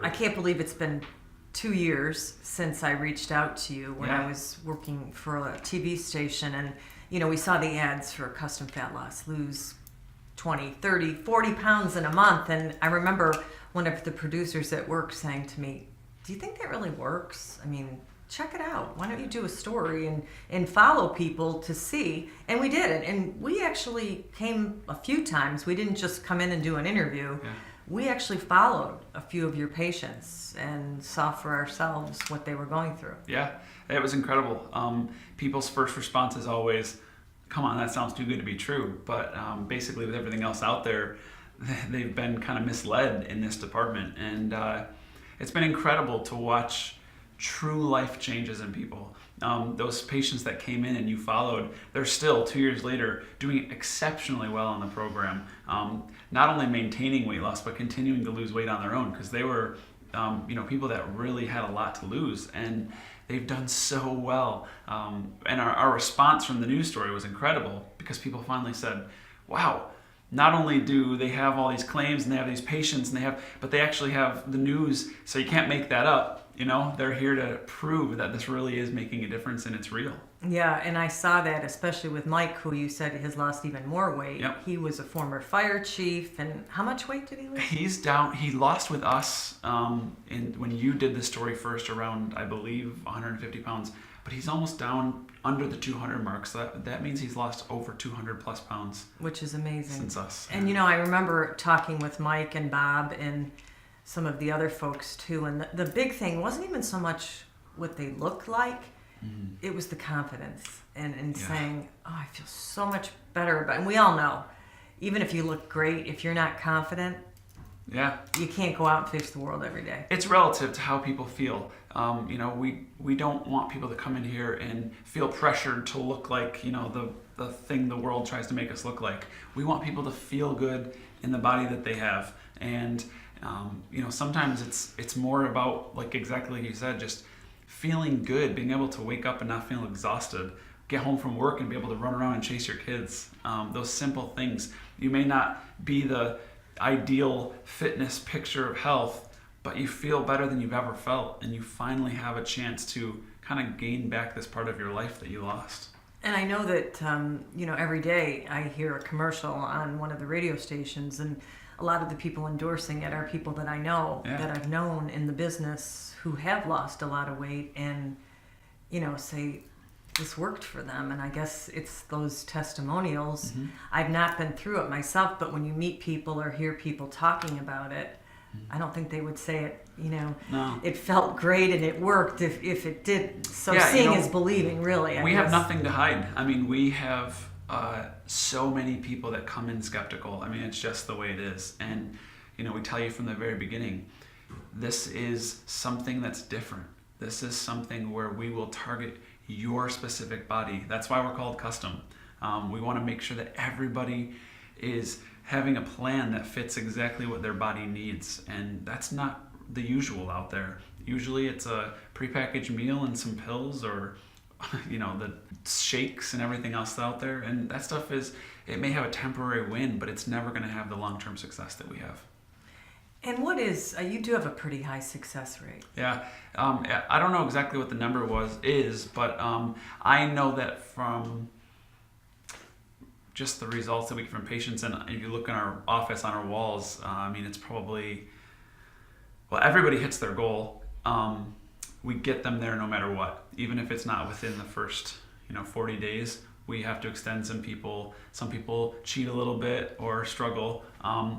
I can't believe it's been 2 years since I reached out to you when I was working for a TV station, and we saw the ads for custom fat loss, lose 20, 30, 40 pounds in a month. And I remember one of the producers at work saying to me, do you think that really works? I mean, check it out. Why don't you do a story and follow people to see? And we did it. And we actually came a few times. We didn't just come in and do an interview. Yeah. We actually followed a few of your patients and saw for ourselves what they were going through. Yeah, it was incredible. People's first response is always, come on, that sounds too good to be true. But basically with everything else out there, they've been kind of misled in this department. And it's been incredible to watch true life changes in people. Those patients that came in and you followed, they're still 2 years later doing exceptionally well on the program. Not only maintaining weight loss, but continuing to lose weight on their own, because they were people that really had a lot to lose, and they've done so well. And our response from the news story was incredible, because people finally said, wow, not only do they have all these claims and they have these patients but they actually have the news, so you can't make that up. They're here to prove that this really is making a difference and it's real. Yeah, and I saw that especially with Mike, who you said has lost even more weight. Yep. He was a former fire chief, and how much weight did he lose? He's down. He lost with us when you did the story first, around, I believe, 150 pounds. But he's almost down under the 200 mark, so that means he's lost over 200 plus pounds. Which is amazing. Since us. And I remember talking with Mike and Bob and some of the other folks too, and the big thing wasn't even so much what they looked like, it was the confidence and saying, oh, I feel so much better. And we all know, even if you look great, if you're not confident, you can't go out and face the world every day. It's relative to how people feel. We don't want people to come in here and feel pressured to look like, the thing the world tries to make us look like. We want people to feel good in the body that they have. And, sometimes it's more about, like exactly like you said, just feeling good, being able to wake up and not feel exhausted, get home from work and be able to run around and chase your kids. Those simple things. You may not be the ideal fitness picture of health, but you feel better than you've ever felt, and you finally have a chance to kind of gain back this part of your life that you lost. And I know that, every day I hear a commercial on one of the radio stations, and a lot of the people endorsing it are people that I know, that I've known in the business, who have lost a lot of weight and, say this worked for them. And I guess it's those testimonials. Mm-hmm. I've not been through it myself, but when you meet people or hear people talking about it, I don't think they would say it, No. It felt great and it worked if it did. So seeing is believing, really. We have nothing to hide. I mean, we have so many people that come in skeptical. I mean, it's just the way it is. And, we tell you from the very beginning, this is something that's different. This is something where we will target your specific body. That's why we're called custom. We want to make sure that everybody is having a plan that fits exactly what their body needs. And that's not the usual out there. Usually it's a prepackaged meal and some pills, or the shakes and everything else out there. And that stuff it may have a temporary win, but it's never going to have the long-term success that we have. And what is, you do have a pretty high success rate. Yeah. I don't know exactly what the number is, but I know that from just the results that we get from patients, and if you look in our office on our walls, it's probably, everybody hits their goal. We get them there no matter what, even if it's not within the first 40 days. We have to extend some people cheat a little bit or struggle,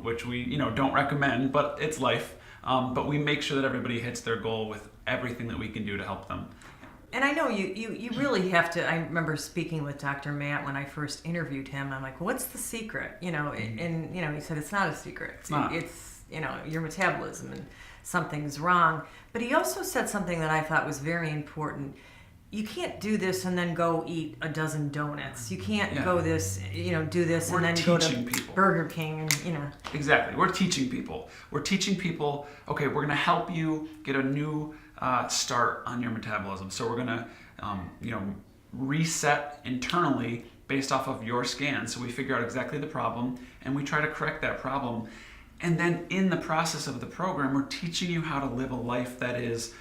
which we don't recommend, but it's life. But we make sure that everybody hits their goal with everything that we can do to help them. And I know you really have to. I remember speaking with Dr. Matt when I first interviewed him. I'm like, what's the secret? And he said it's not a secret. It's your metabolism and something's wrong. But he also said something that I thought was very important. You can't do this and then go eat a dozen donuts. You can't go do this and then go to Burger King and Exactly. We're teaching people. Okay, we're going to help you get a new start on your metabolism. So we're going to reset internally based off of your scan. So we figure out exactly the problem and we try to correct that problem. And then in the process of the program, we're teaching you how to live a life that is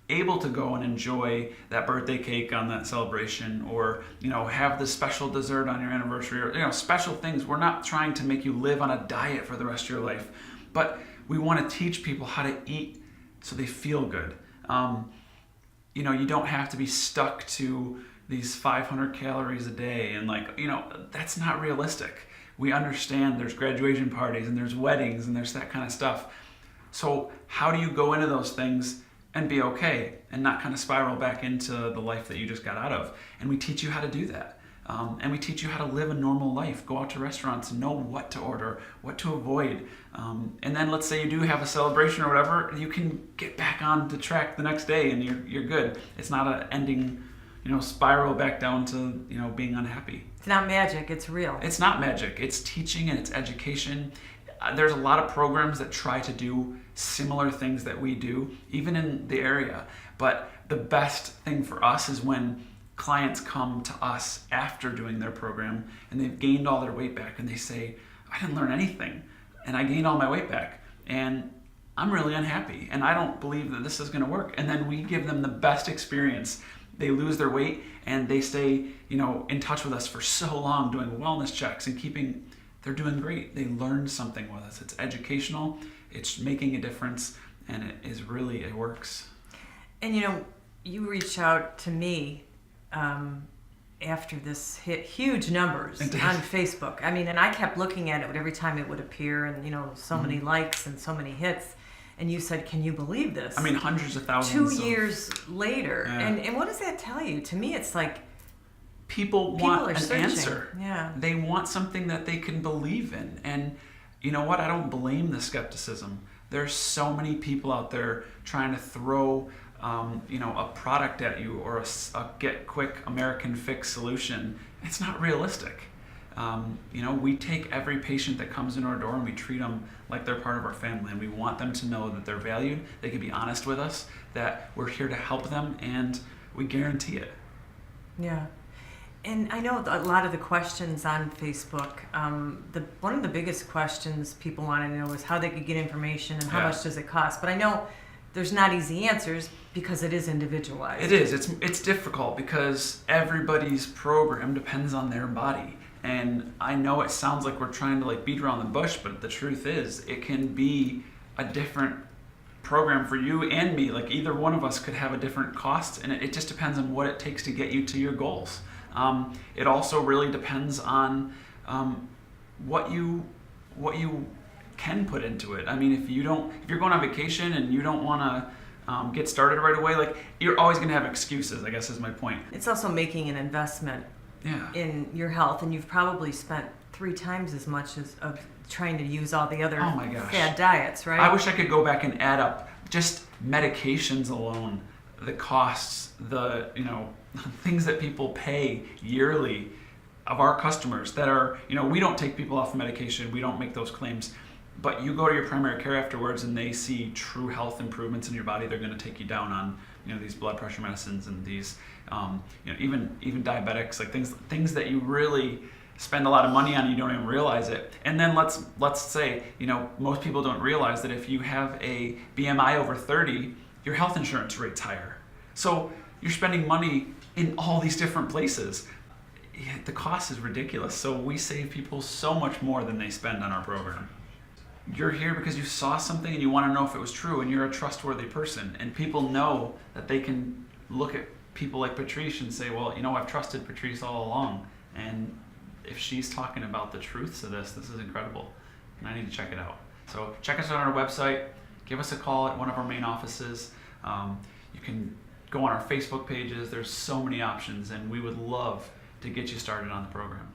able to go and enjoy that birthday cake on that celebration, or have the special dessert on your anniversary, or special things. We're not trying to make you live on a diet for the rest of your life, but we want to teach people how to eat so they feel good. You don't have to be stuck to these 500 calories a day, and that's not realistic. We understand there's graduation parties and there's weddings and there's that kind of stuff. So how do you go into those things and be okay and not kind of spiral back into the life that you just got out of? And we teach you how to do that. And we teach you how to live a normal life, go out to restaurants and know what to order, what to avoid. And then let's say you do have a celebration or whatever, you can get back on the track the next day and you're good. It's not an ending, spiral back down to, being unhappy. It's not magic, it's real. It's not magic. It's teaching and it's education. There's a lot of programs that try to do similar things that we do, even in the area. But the best thing for us is when clients come to us after doing their program and they've gained all their weight back and they say, I didn't learn anything and I gained all my weight back and I'm really unhappy and I don't believe that this is going to work. And then we give them the best experience. They lose their weight and they stay, in touch with us for so long, doing wellness checks and they're doing great. They learned something with us. It's educational, it's making a difference, and it works. And you reached out to me after this hit huge numbers on Facebook. And I kept looking at it every time it would appear, and so many likes and so many hits. And you said, can you believe this? Hundreds of thousands. 2 years later. Yeah. And what does that tell you? To me, it's like people want an searching. answer. Yeah. They want something that they can believe in. And you know what? I don't blame the skepticism. There's so many people out there trying to throw a product at you or a get-quick American fix solution. It's not realistic. We take every patient that comes in our door and we treat them like they're part of our family, and we want them to know that they're valued, they can be honest with us, that we're here to help them, and we guarantee it. Yeah. And I know a lot of the questions on Facebook, one of the biggest questions people want to know is how they could get information and how much does it cost. But I know there's not easy answers because it is individualized. It is. It's difficult because everybody's program depends on their body. And I know it sounds like we're trying to beat around the bush, but the truth is it can be a different program for you and me. Either one of us could have a different cost, and it just depends on what it takes to get you to your goals. It also really depends on what you can put into it. If you're going on vacation and you don't want to get started right away, you're always going to have excuses, I guess is my point. It's also making an investment in your health, and you've probably spent 3 times as much of trying to use all the other fad diets, right? I wish I could go back and add up just medications alone, the costs, the things that people pay yearly of our customers that are, we don't take people off medication, we don't make those claims, but you go to your primary care afterwards and they see true health improvements in your body, they're going to take you down on these blood pressure medicines and these even diabetics, things that you really spend a lot of money on, you don't even realize it. And then let's say most people don't realize that if you have a BMI over 30, your health insurance rate's higher. So you're spending money in all these different places. The cost is ridiculous. So we save people so much more than they spend on our program. You're here because you saw something and you want to know if it was true, and you're a trustworthy person, and people know that they can look at people like Patrice and say, well, I've trusted Patrice all along, and if she's talking about the truths of this is incredible, and I need to check it out. So check us out on our website, give us a call at one of our main offices. You can go on our Facebook pages. There's so many options, and we would love to get you started on the program.